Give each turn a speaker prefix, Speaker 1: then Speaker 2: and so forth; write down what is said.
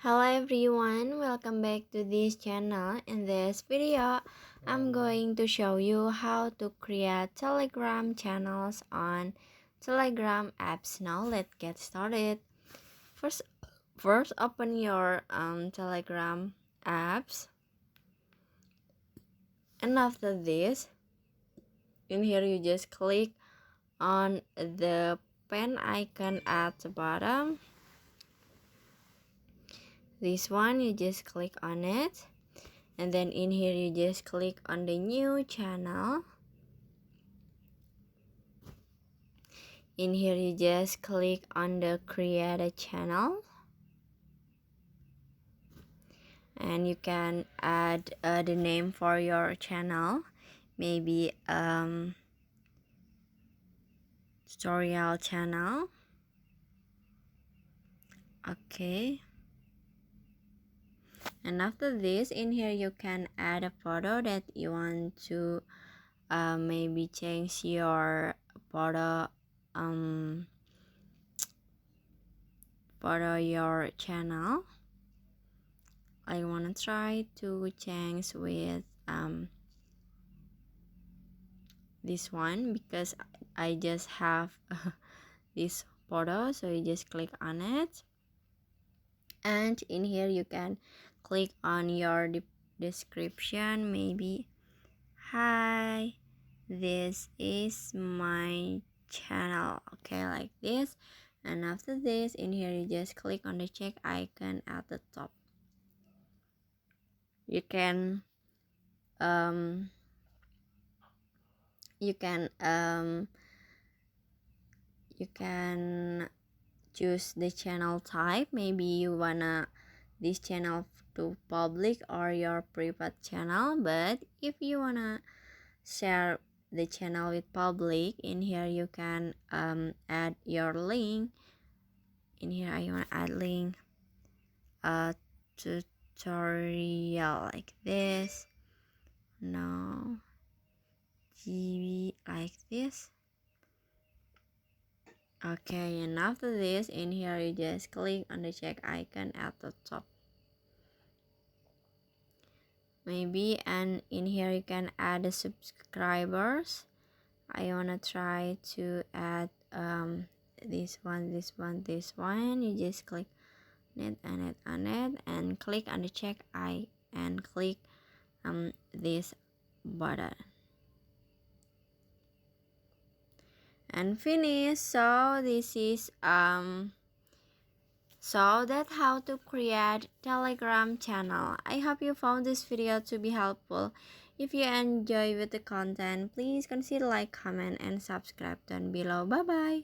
Speaker 1: Hello everyone, welcome back to this channel. In this video, I'm going to show you how to create Telegram channels on Telegram apps. Now let's get started. First, first open your Telegram apps, and after this, in here you just click on the pen icon at the bottom. This one, you just click on it. And then in here you just click on the new channel. In here you just click on the create a channel. And you can add the name for your channel. Maybe tutorial channel. Okay. And after this, in here you can add a photo that you want to maybe change your photo for your channel. I want to try to change with this one because I just have this photo, so you just click on it, and in here you can click on your description. Maybe, hi, this is my channel. Okay, like this. And after this, in here you just click on the check icon at the top. You can you can choose the channel type. Maybe you wanna this channel to public or your private channel, but if you wanna share the channel with public, in here you can add your link. In here I want to add link tutorial like this. No, GB like this. Okay, and after this, in here you just click on the check icon at the top. Maybe, and in here you can add the subscribers. I wanna try to add this one. You just click on it and click on the check I and click this button and finish. So this is so that's how to create Telegram channel. I hope you found this video to be helpful. If you enjoy with the content, please consider like, comment, and subscribe down below. Bye bye.